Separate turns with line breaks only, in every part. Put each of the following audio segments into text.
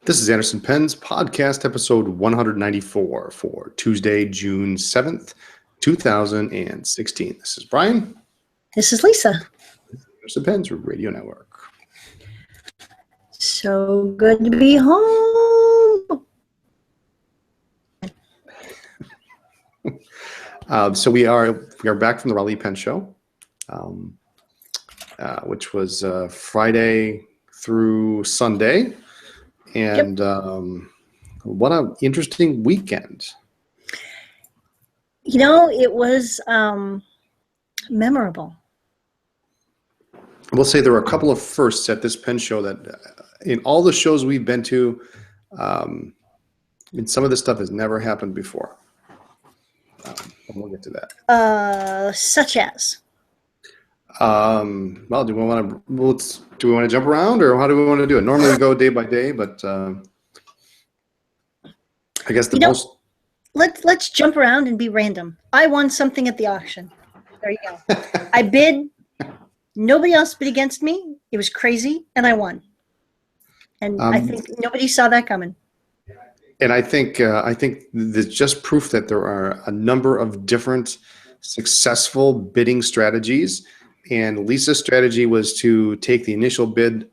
This is Anderson Pen's podcast episode 194 for Tuesday, June 7th, 2016. This is Brian.
This is Lisa.
Anderson Pen's Radio Network.
So good to be home.
So we are back from the Raleigh Pen Show, which was Friday through Sunday. And what an interesting weekend.
You know, it was memorable.
I will say there were a couple of firsts at this pen show that in all the shows we've been to, some of this stuff has never happened before. We'll get to that.
Such as?
Well, do we want to jump around, or how do we want to do it? Normally we go day by day, but I guess
Let's jump around and be random. I won something at the auction. There you go. I bid. Nobody else bid against me. It was crazy, and I won. And I think nobody saw that coming.
And I think there's just proof that there are a number of different successful bidding strategies. And Lisa's strategy was to take the initial bid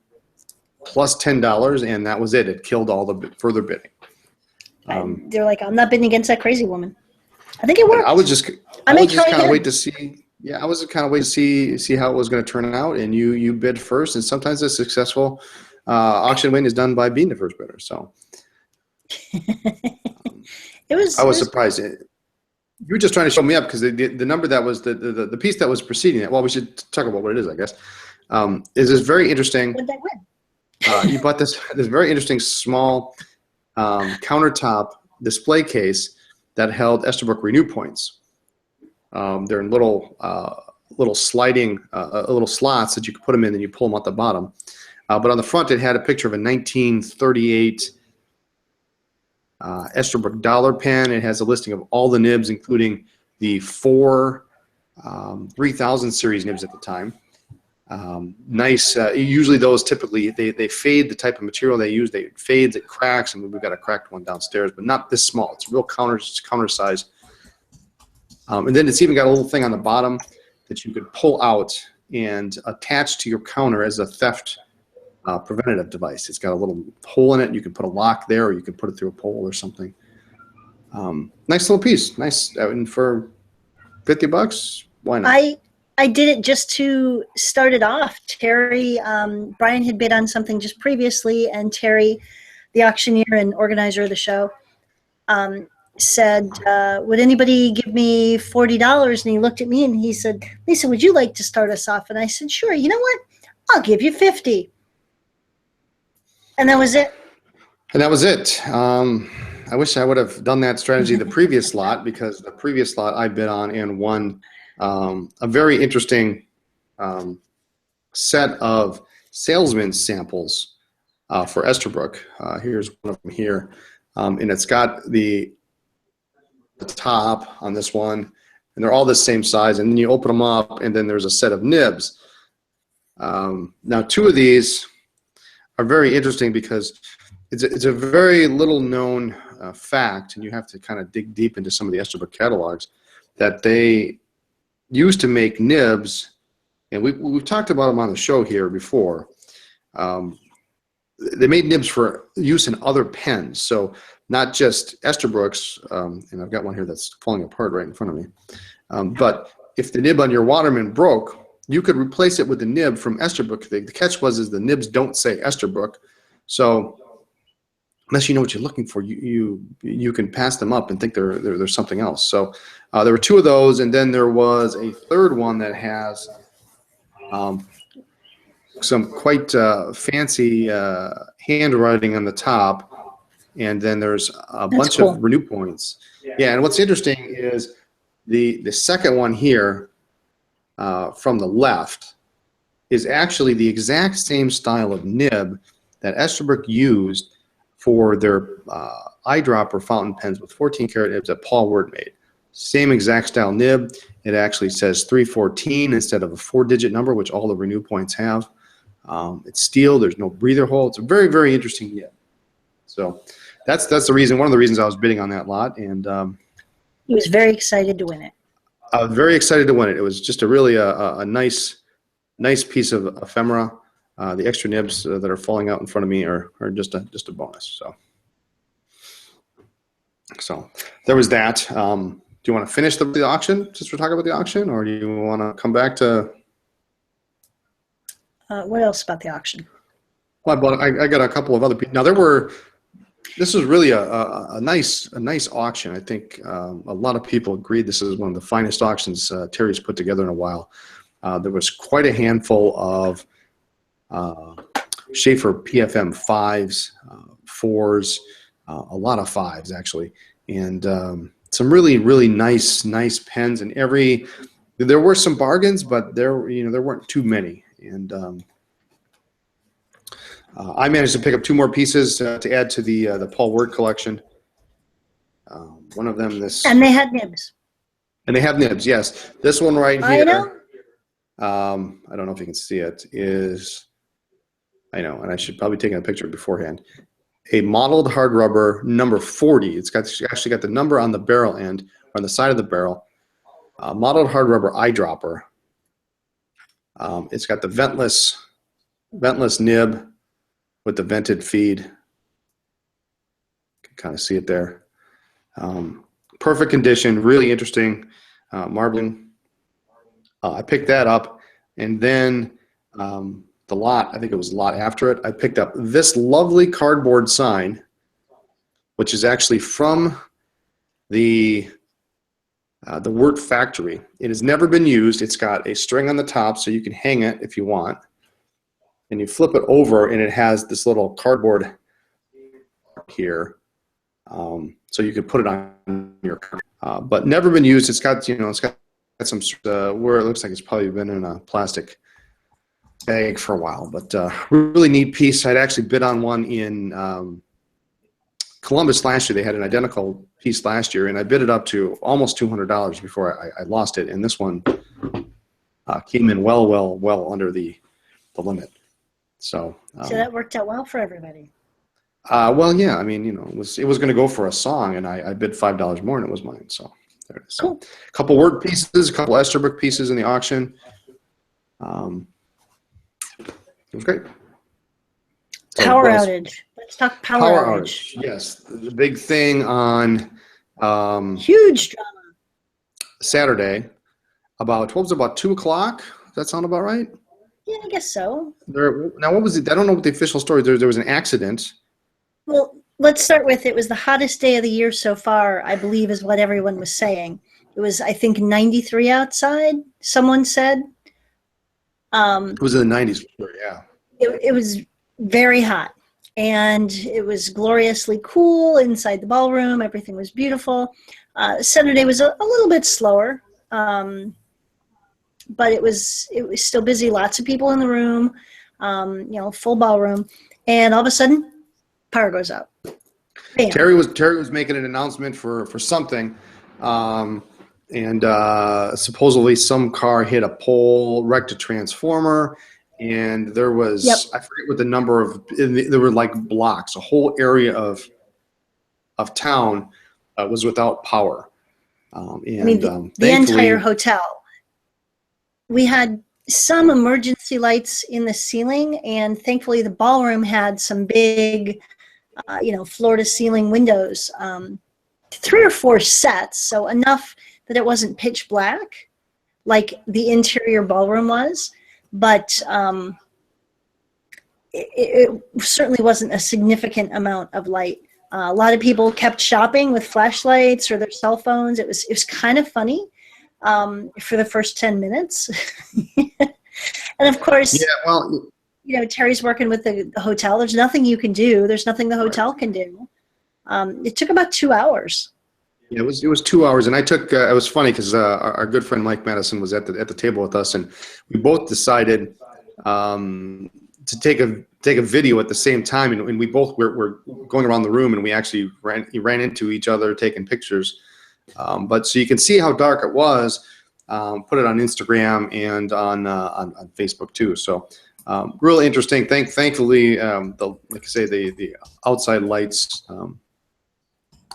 plus $10, and that was it. It killed all the further bidding.
They're like, I'm not bidding against that crazy woman. I think it worked.
I was just kind of wait to see. Yeah, I was kind of wait to see how it was going to turn out. And you bid first, and sometimes a successful auction win is done by being the first bidder. So I was surprised. You were just trying to show me up because the number that was the piece that was preceding it. Well, we should talk about what it is, I guess. Is this very interesting?
What did I win?
You bought this very interesting small countertop display case that held Esterbrook Renew points. They're in little sliding little slots that you could put them in, and you pull them out the bottom. But on the front, it had a picture of a 1938 Esterbrook dollar pen. It has a listing of all the nibs, including the 4 3000 series nibs at the time. Nice. Usually those typically they fade. The type of material they use, they fades, it cracks, and we've got a cracked one downstairs, but not this small. It's real counter size. And then it's even got a little thing on the bottom that you could pull out and attach to your counter as a theft preventative device. It's got a little hole in it. You can put a lock there, or you can put it through a pole or something. Nice little piece. Nice. And for $50, why not?
I did it just to start it off. Terry, Brian had bid on something just previously, and Terry, the auctioneer and organizer of the show, said, would anybody give me $40? And he looked at me and he said, Lisa, would you like to start us off? And I said, sure. You know what? I'll give you $50. And that was it.
And that was it. I wish I would have done that strategy the previous lot, because the previous lot I bid on and won a very interesting set of salesman samples for Esterbrook. Here's one of them here. And it's got the top on this one, and they're all the same size. And then you open them up, and then there's a set of nibs. Now, 2 of these are very interesting because it's a very little known fact, and you have to kind of dig deep into some of the Esterbrook catalogs, that they used to make nibs, and we've talked about them on the show here before. They made nibs for use in other pens, so not just Esterbrook's, and I've got one here that's falling apart right in front of me. But if the nib on your Waterman broke, you could replace it with the nib from Esterbrook. The catch was the nibs don't say Esterbrook, so unless you know what you're looking for, you can pass them up and think they're something else. So there were 2 of those, and then there was a third one that has some quite fancy handwriting on the top, and then there's a bunch of renew points. Yeah, and what's interesting is the second one here from the left is actually the exact same style of nib that Esterbrook used for their eyedropper fountain pens with 14-karat nibs that Paul Word made. Same exact style nib. It actually says 314 instead of a 4-digit number, which all the renew points have. It's steel. There's no breather hole. It's a very, very interesting nib. So that's the reason. One of the reasons I was bidding on that lot, and
He was very excited to win it.
I was very excited to win it. It was just a nice piece of ephemera. The extra nibs that are falling out in front of me are just a bonus. So there was that. Do you want to finish the auction since we're talking about the auction, or do you want to come back to?
What else about the auction?
Well, I got a couple of other people. Now this was really a nice auction. I think a lot of people agreed this is one of the finest auctions Terry's put together in a while. There was quite a handful of Schaefer PFM 5s, 4s, a lot of 5s actually, and some really nice pens. And there were some bargains, but there weren't too many. And I managed to pick up 2 more pieces to add to the Paul Word collection. One of them
and they had nibs.
And they have nibs, yes. This one right here.
I know.
I don't know if you can see it. I know, and I should probably take a picture beforehand. A modeled hard rubber number 40. It's actually got the number on the barrel end, or on the side of the barrel. Modeled hard rubber eyedropper. It's got the ventless nib with the vented feed. You can kind of see it there. Perfect condition, really interesting marbling. I picked that up, and then the lot, I think it was a lot after it, I picked up this lovely cardboard sign, which is actually from the Wirt factory. It has never been used. It's got a string on the top so you can hang it if you want. And you flip it over, and it has this little cardboard here, so you could put it on your car. But never been used. It's got some where it looks like it's probably been in a plastic bag for a while. But really neat piece. I'd actually bid on one in Columbus last year. They had an identical piece last year, and I bid it up to almost $200 before I lost it. And this one came in well under the limit. So
that worked out well for everybody.
Well, yeah. I mean, it was going to go for a song, and I bid $5 more, and it was mine. So there it is.
Cool.
A couple word pieces, a couple Esterbrook pieces in the auction. It was great.
Power outage. Let's talk power outage.
Yes, the big thing on
huge drama
Saturday. About 2 o'clock. Does that sound about right?
Yeah, I guess so.
Now, what was it? I don't know what the official story. There was an accident.
Well, let's start with it was the hottest day of the year so far, I believe, is what everyone was saying. It was, I think, 93 outside, someone said.
It was in the 90s, yeah.
It was very hot, and it was gloriously cool inside the ballroom. Everything was beautiful. Saturday was a little bit slower, but it was still busy. Lots of people in the room, full ballroom, and all of a sudden, power goes out. Bam.
Terry was making an announcement for something, and supposedly some car hit a pole, wrecked a transformer, and there was I forget what the number of there were like blocks, a whole area of town was without power.
The entire hotel. We had some emergency lights in the ceiling, and thankfully the ballroom had some big, floor-to-ceiling windows, 3 or 4 sets, so enough that it wasn't pitch black like the interior ballroom was, but it certainly wasn't a significant amount of light. A lot of people kept shopping with flashlights or their cell phones. It was kind of funny. For the first 10 minutes. And of course, Terry's working with the hotel. There's nothing you can do. There's nothing the hotel can do. It took about 2 hours.
Yeah, it was 2 hours, and I took. It was funny because our good friend Mike Madison was at the table with us, and we both decided to take a video at the same time, and we both were going around the room, and we actually ran into each other taking pictures. But so you can see how dark it was. Put it on Instagram and on Facebook too. So Really interesting. Thankfully, like I say, the outside lights,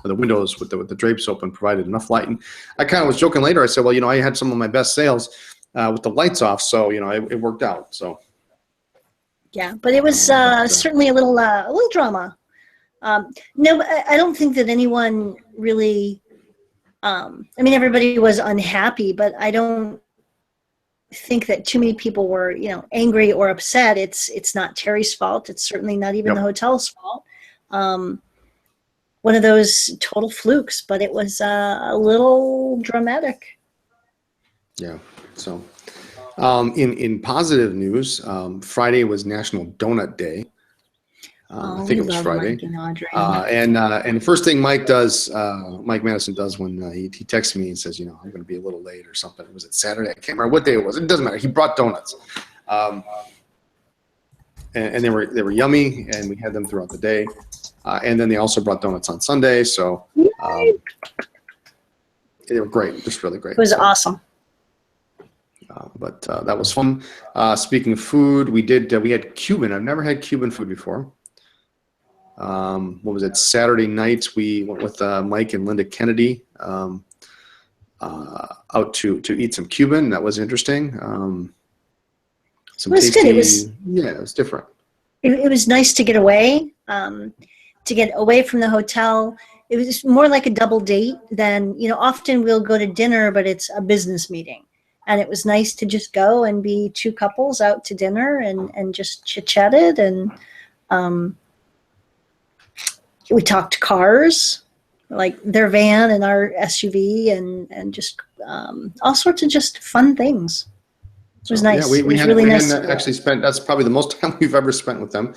the windows with the drapes open provided enough light. And I kind of was joking later. I said, well, I had some of my best sales with the lights off, so it worked out. So
yeah, but it was certainly a little drama. No, I don't think that anyone really. I mean, everybody was unhappy, but I don't think that too many people were, angry or upset. It's not Terry's fault. It's certainly not even the hotel's fault. One of those total flukes, but it was a little dramatic.
Yeah. So, in positive news, Friday was National Donut Day. I think it was Friday.
Mike and Audrey.
And the first thing Mike Madison does when he texts me and says, I'm going to be a little late or something. Was it Saturday? I can't remember what day it was. It doesn't matter. He brought donuts, and they were yummy, and we had them throughout the day. And then they also brought donuts on Sunday, so they were great, just really great.
It was awesome.
But that was fun. Speaking of food, we had Cuban. I've never had Cuban food before. What was it? Saturday night, we went with Mike and Linda Kennedy out to eat some Cuban. That was interesting. Some
it was
tasty,
good.
It was different.
It was nice to get away. To get away from the hotel. It was more like a double date than, often we'll go to dinner, but it's a business meeting. And it was nice to just go and be two couples out to dinner and just chit-chatted. And we talked cars, like their van and our SUV and just all sorts of just fun things. It was nice.
Yeah, we
had really nice.
Actually spent, that's probably the most time we've ever spent with them.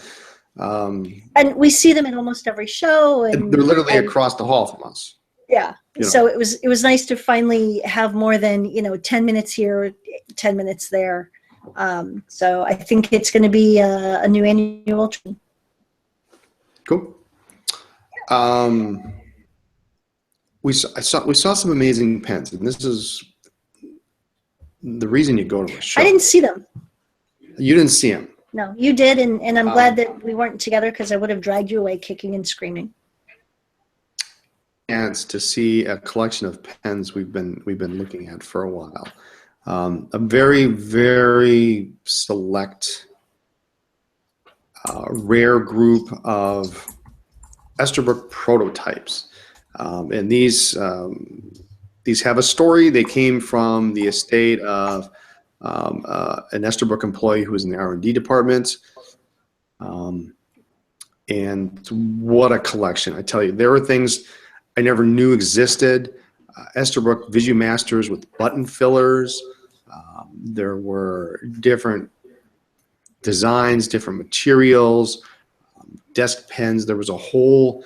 And we see them at almost every show, and
they're literally across the hall from us.
Yeah. So it was nice to finally have more than 10 minutes here, 10 minutes there. So I think it's going to be a new annual trend.
Cool. We saw some amazing pens, and this is the reason you go to a show.
I didn't see them.
You didn't see them.
No, you did, and I'm glad that we weren't together because I would have dragged you away kicking and screaming.
And to see a collection of pens we've been looking at for a while. A very, very select, rare group of Esterbrook prototypes. And these have a story. They came from the estate of an Esterbrook employee who was in the R&D department. And what a collection. I tell you, there were things I never knew existed. Esterbrook Visumasters with button fillers. There were different designs, different materials, desk pens. There was a whole,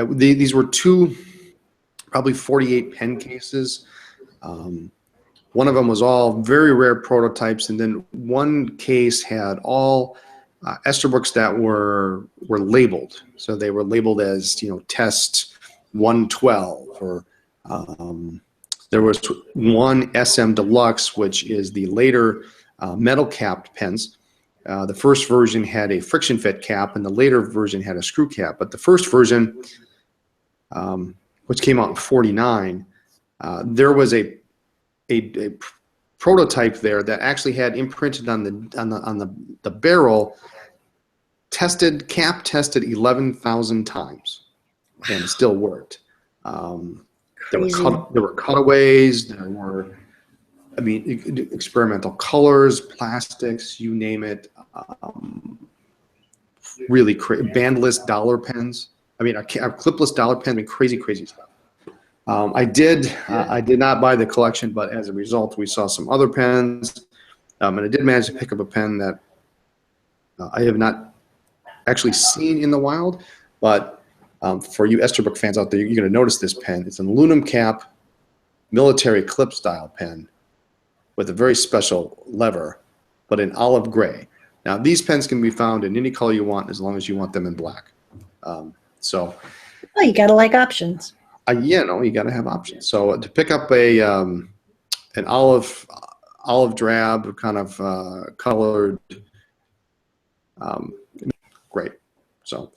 these were two, probably 48 pen cases. One of them was all very rare prototypes, and then one case had all Esterbrook's that were labeled. So they were labeled as, test 112, or there was one SM Deluxe, which is the later metal capped pens. The first version had a friction fit cap, and the later version had a screw cap. But the first version, which came out in '49, there was a prototype there that actually had imprinted on the barrel, cap tested 11,000 times, and it still worked. There were cutaways. There were, experimental colors, plastics, you name it. Really bandless dollar pens. A clipless dollar pen. Crazy stuff. I did not buy the collection, but as a result, we saw some other pens, and I did manage to pick up a pen that I have not actually seen in the wild, but for you Esterbrook fans out there, you're going to notice this pen. It's an aluminum cap, military clip style pen with a very special lever, but in olive gray. Now, these pens can be found in any color you want, as long as you want them in black.
Well, you got to like options.
You got to have options. So to pick up an olive drab kind of colored Great. So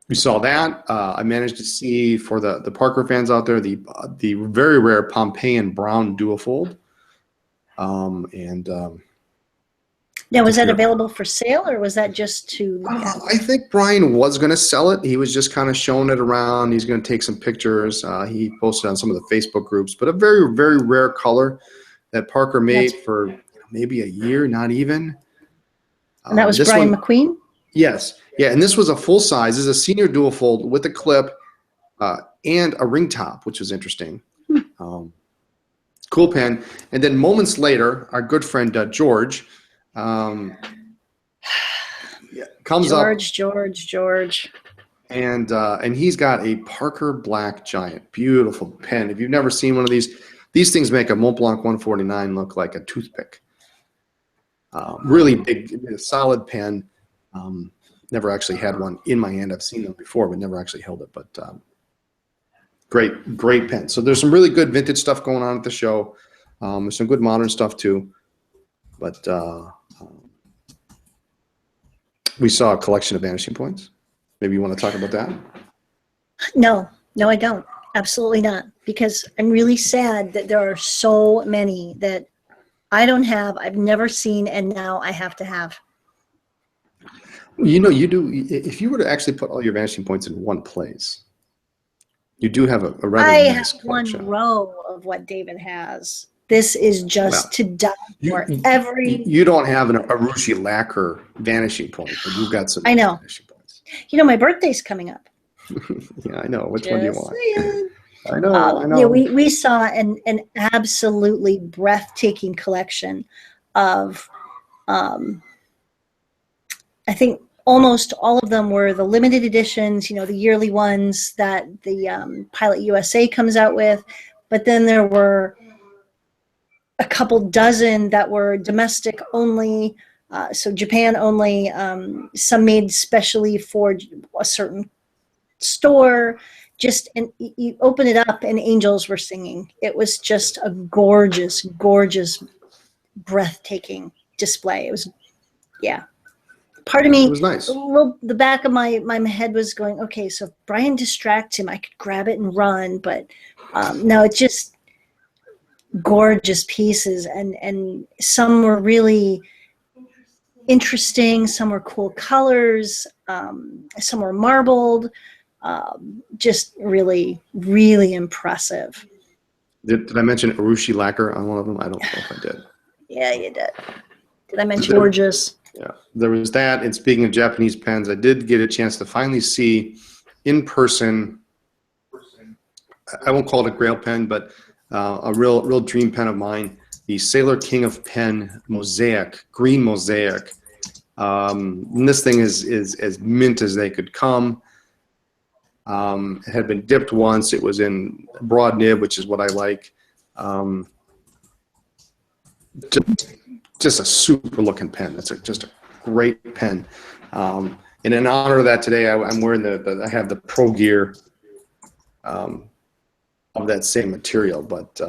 we saw that. I managed to see, for the Parker fans out there, the very rare Pompeian brown duofold.
Now, was that available for sale, or was that just to look at?
I think Brian was going to sell it. He was just kind of showing it around. He's going to take some pictures. He posted on some of the Facebook groups, but a very, very rare color that Parker made for maybe a year, not even.
And that was Brian McQueen?
Yes. Yeah, and this was a full size. This is a senior duofold with a clip and a ring top, which was interesting. Cool pen. And then moments later, our good friend George comes up.
George.
And he's got a Parker Black Giant. Beautiful pen. If you've never seen one of these things make a Mont Blanc 149 look like a toothpick. Really big, solid pen. Never actually had one in my hand. I've seen them before, but never actually held it. But great pen. So there's some really good vintage stuff going on at the show. There's some good modern stuff too. But we saw a collection of vanishing points. Maybe you want to talk about that?
No, I don't. Absolutely not. Because I'm really sad that there are so many that I don't have, I've never seen, and now I have to have.
You know, you do. If you were to actually put all your vanishing points in one place, you do have a rather nice collection.
One row of what David has. This is just to die for.
You don't have an Arushi lacquer vanishing point, but you've got some vanishing points.
You know, my birthday's coming up.
Yeah, I know. Which one do you want?
Saying.
I know.
Yeah, we saw an absolutely breathtaking collection of, I think almost all of them were the limited editions, you know, the yearly ones that the Pilot USA comes out with. But then there were a couple dozen that were domestic only, so Japan only, some made specially for a certain store. And you open it up and angels were singing. It was just a gorgeous, gorgeous, breathtaking display. It was, yeah. Part of me,
it was nice.
The back of my head was going, okay, so if Brian distracts him, I could grab it and run. But no, it's just gorgeous pieces. And some were really interesting. Some were cool colors. Some were marbled. Just really, really impressive.
Did I mention Arushi lacquer on one of them? I don't know if I did.
Yeah, you did. Did I mention gorgeous?
Yeah, there was that. And speaking of Japanese pens, I did get a chance to finally see in person, I won't call it a grail pen, but a real dream pen of mine, the Sailor King of Pen Mosaic, green mosaic. And this thing is as mint as they could come. It had been dipped once. It was in broad nib, which is what I like. Just a super looking pen. It's just a great pen. And in honor of that today, I'm wearing I have the Pro Gear of that same material, but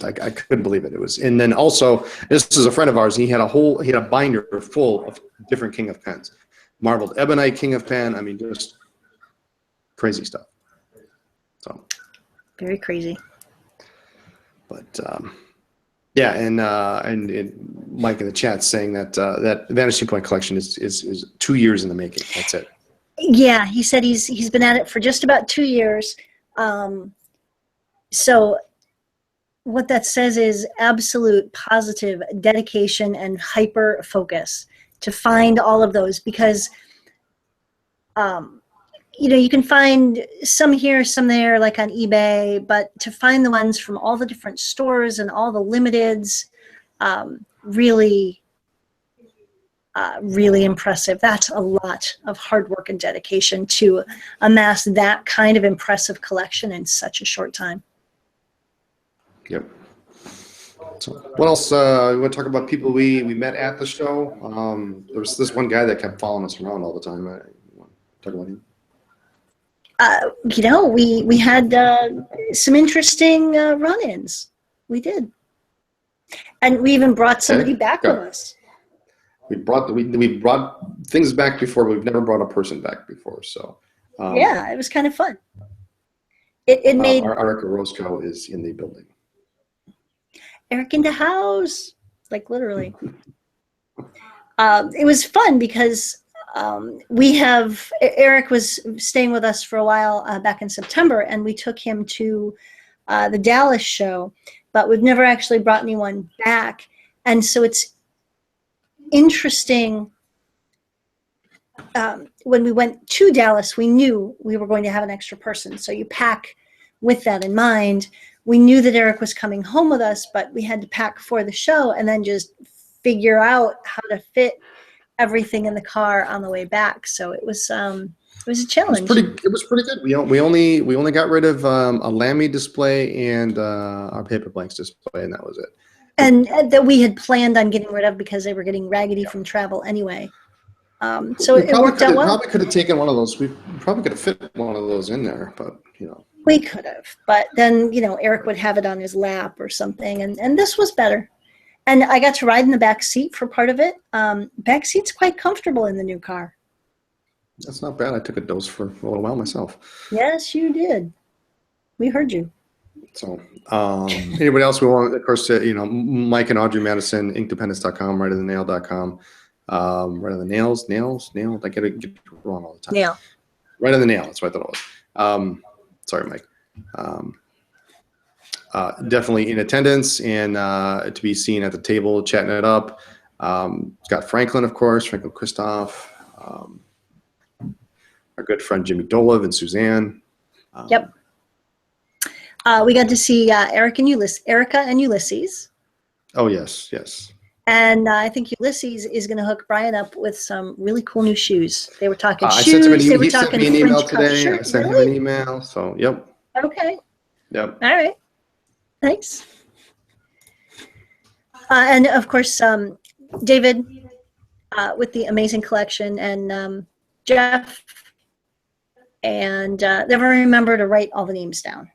I couldn't believe it. It was, and then also this is a friend of ours. He had a binder full of different King of Pens. Marbled ebonite King of Pen. I mean, just crazy stuff. So
very crazy.
But yeah, and Mike in the chat saying that that Vanishing Point collection is 2 years in the making. That's it.
Yeah, he said he's been at it for just about 2 years. So what that says is absolute positive dedication and hyper focus to find all of those, because you know, you can find some here, some there, like on eBay, but to find the ones from all the different stores and all the limiteds, really impressive. That's a lot of hard work and dedication to amass that kind of impressive collection in such a short time.
Yep. So what else? We want to talk about people we met at the show. There was this one guy that kept following us around all the time. You want to talk about him?
You know, we had some interesting run-ins. We did. And we even brought somebody back with us.
we brought things back before, but we've never brought a person back before. So
yeah, it was kind of fun. It made
our Erica Roscoe is in the building.
Eric in the house, like literally. It was fun because Eric was staying with us for a while back in September, and we took him to the Dallas show, but we've never actually brought anyone back. And so it's interesting. When we went to Dallas, we knew we were going to have an extra person. So you pack with that in mind. We knew that Eric was coming home with us, but we had to pack for the show and then just figure out how to fit everything in the car on the way back. So it was a challenge.
It was pretty good. We only got rid of a Lamy display and our paper blanks display, and that was it.
And that we had planned on getting rid of because they were getting raggedy from travel anyway. So it worked out well.
Probably could have taken one of those. We probably could have fit one of those in there, but
we could have. But then Eric would have it on his lap or something, and this was better. And I got to ride in the back seat for part of it. Back seat's quite comfortable in the new car.
That's not bad. I took a dose for a little while myself.
Yes, you did. We heard you.
So, anybody else we want? Of course, Mike and Audrey Madison, inkdependence.com, rightofthenail.com. Right on the nails. I get it wrong all the time.
Nail.
Right on the nail. That's what I thought it was. Sorry, Mike. Definitely in attendance and to be seen at the table, chatting it up. Got Franklin, of course, Franklin Christoph. Our good friend Jimmy Dolev and Suzanne.
Yep. We got to see Erica and Ulysses.
Oh, yes.
And I think Ulysses is going to hook Brian up with some really cool new shoes. They were talking shoes.
He sent me an email today. I sent him an email. So, yep.
Okay.
Yep.
All right. Thanks. And of course, David with the amazing collection, and Jeff, and never remember to write all the names down.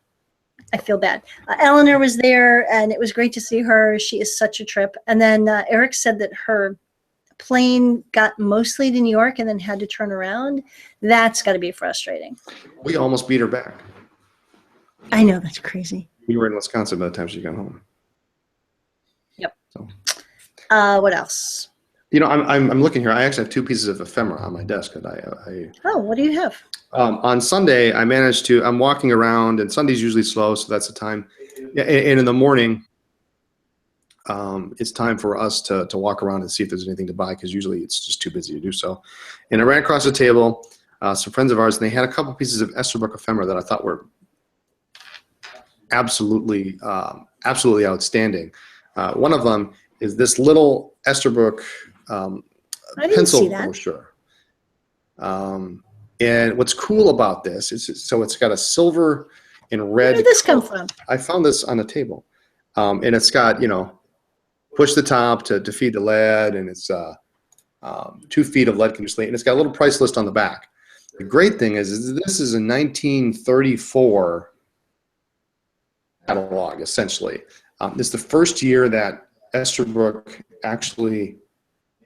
I feel bad. Eleanor was there, and it was great to see her. She is such a trip. And then Eric said that her plane got mostly to New York and then had to turn around. That's got to be frustrating.
We almost beat her back.
I know, that's crazy.
We were in Wisconsin by the time she got home.
Yep.
So,
what else?
I'm looking here. I actually have 2 pieces of ephemera on my desk.
Oh, what do you have?
On Sunday, I'm walking around, and Sunday's usually slow, so that's the time. Yeah, and in the morning, it's time for us to walk around and see if there's anything to buy, because usually it's just too busy to do so. And I ran across the table, some friends of ours, and they had a couple pieces of Esterbrook ephemera that I thought were absolutely outstanding. One of them is this little Esterbrook pencil brochure. And what's cool about this is it's got a silver and red.
Where did this come from?
I found this on a table, and it's got push the top to feed the lead, and it's 2 feet of lead conducive, and it's got a little price list on the back. The great thing is this is a 1934 catalog, essentially. It's the first year that Esterbrook actually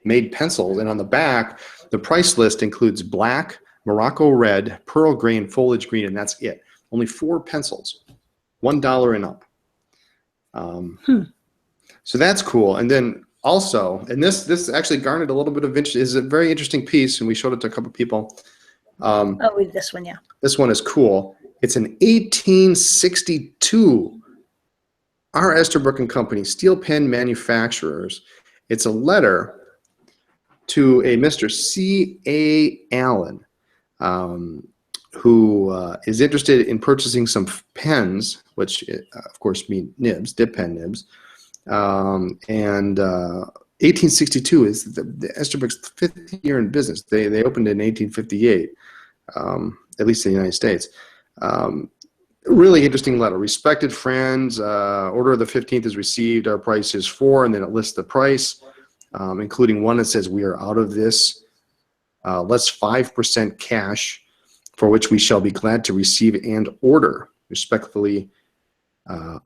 made pencils, and on the back, the price list includes black, Morocco red, pearl green, foliage green, and that's it. Only 4 pencils, $1 and up. So that's cool. And then also, and this actually garnered a little bit of interest. Is a very interesting piece, and we showed it to a couple people.
This one, yeah.
This one is cool. It's an 1862 R. Esterbrook and Company steel pen manufacturers. It's a letter to a Mr. C.A. Allen, who is interested in purchasing some pens, which of course mean nibs, dip pen nibs. 1862 is the Esterbrook's 5th year in business. They opened in 1858, at least in the United States. Really interesting letter. Respected friends, order of the 15th is received. Our price is 4, and then it lists the price, including one that says we are out of this. Less 5% cash, for which we shall be glad to receive and order. Respectfully,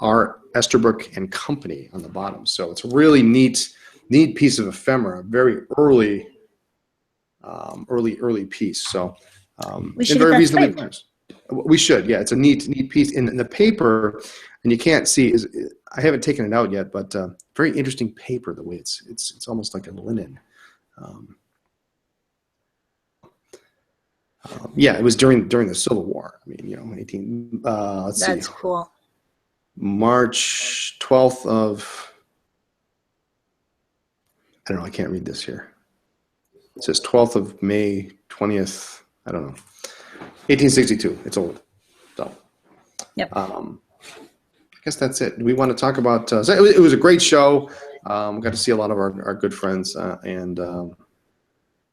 R. Esterbrook and Company on the bottom. So it's a really neat neat piece of ephemera, very early piece. So
We should
and very
get that
reasonably
framed.
priced. We should, yeah. It's a neat piece. And the paper, and you can't see, I haven't taken it out yet, but very interesting paper. The way it's almost like a linen. Yeah, it was during the Civil War. I mean, 18. Let's see.
That's cool.
March 12th of. I don't know. I can't read this here. It says 12th of May 20th. I don't know. 1862. It's old. So.
Yep.
I guess that's it. We want to talk about. So it was a great show. We got to see a lot of our good friends and.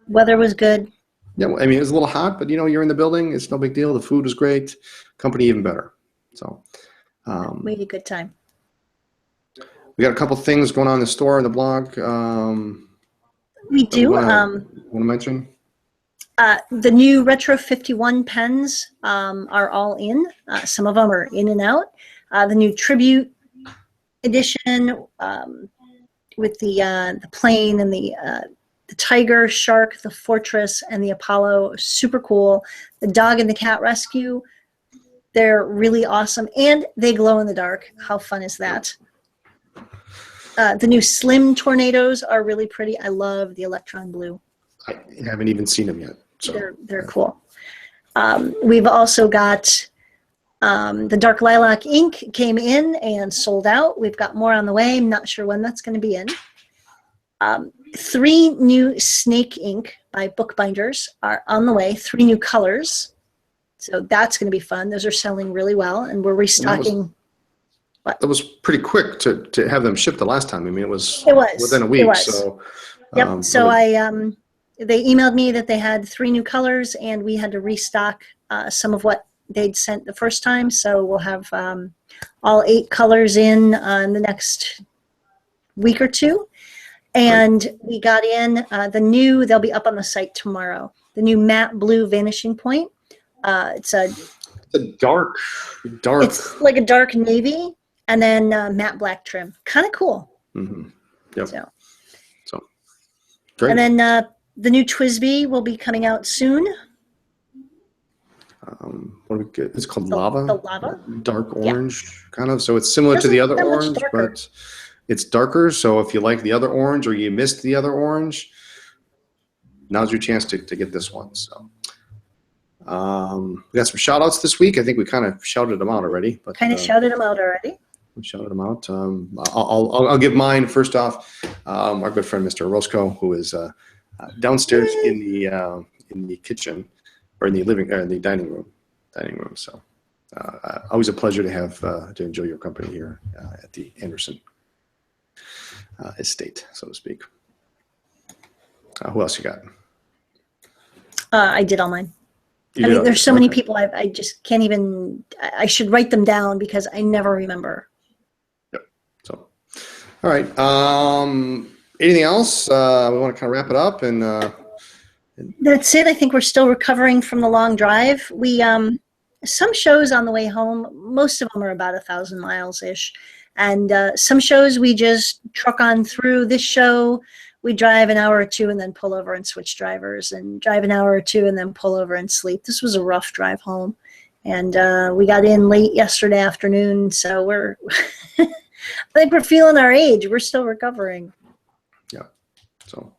Weather was good.
Yeah, I mean, it was a little hot, but you're in the building. It's no big deal. The food was great. Company even better. So
We had a good time.
we got a couple things going on in the store and the blog.
We do.
Want to mention?
The new Retro 51 pens are all in. Some of them are in and out. The new Tribute edition with the plane and the Tiger, Shark, the Fortress, and the Apollo, super cool. The Dog and the Cat Rescue, they're really awesome, and they glow in the dark. How fun is that? The new Slim Tornadoes are really pretty. I love the electron blue.
I haven't even seen them yet. So
They're cool. We've also got the Dark Lilac ink came in and sold out. We've got more on the way. I'm not sure when that's going to be in. 3 new Snake ink by Bookbinders are on the way. 3 new colors. So that's going to be fun. Those are selling really well, and we're restocking.
That was pretty quick to have them shipped the last time. I mean, it was within a week. So
yep. So they emailed me that they had 3 new colors, and we had to restock some of what they'd sent the first time. So we'll have all 8 colors in the next week or two. And we got in they'll be up on the site tomorrow, the new matte blue Vanishing Point. It's a
dark.
It's like a dark navy and then matte black trim. Kind of cool.
Mm-hmm. Yep. So great.
And then the new TWSBI will be coming out soon.
What do we get? It's called Lava.
The Lava.
Dark orange, kind of. So it's similar to the other orange, but it's darker. So if you like the other orange or you missed the other orange, now's your chance to get this one. So we got some shout outs this week. I think we kind of shouted them out already. But
shouted them out already.
We shouted them out. I'll give mine first off. Our good friend Mr. Roscoe, who is downstairs in the kitchen or in the in the dining room. So always a pleasure to have to enjoy your company here at the Anderson estate, so to speak. Who else you got?
I did all mine. There's so many people I just can't even. I should write them down because I never remember.
Yep. So, all right. Anything else? We want to kind of wrap it up and.
That's it. I think we're still recovering from the long drive. We some shows on the way home. Most of them are about 1,000 miles ish. And some shows we just truck on through. This show, we drive an hour or two and then pull over and switch drivers, and drive an hour or two and then pull over and sleep. This was a rough drive home. And we got in late yesterday afternoon, so we're I think we're feeling our age. We're still recovering.
Yeah. So.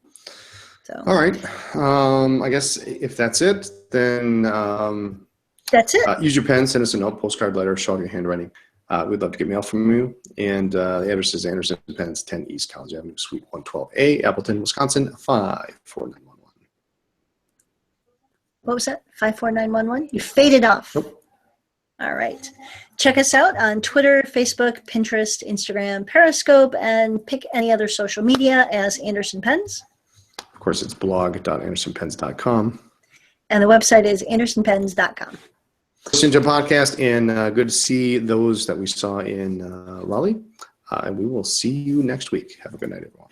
All right. I guess if that's it, then
that's it.
Use your pen, send us a note, postcard, letter, show off your handwriting. We'd love to get mail from you. And the address is Anderson Pens, 10 East College Avenue, Suite 112A, Appleton, Wisconsin, 54911.
What was that? 54911? You faded off.
Nope.
All right. Check us out on Twitter, Facebook, Pinterest, Instagram, Periscope, and pick any other social media as Anderson Pens.
Of course, it's blog.andersonpens.com.
And the website is andersonpens.com.
Listen to a podcast, and good to see those that we saw in Raleigh. And we will see you next week. Have a good night, everyone.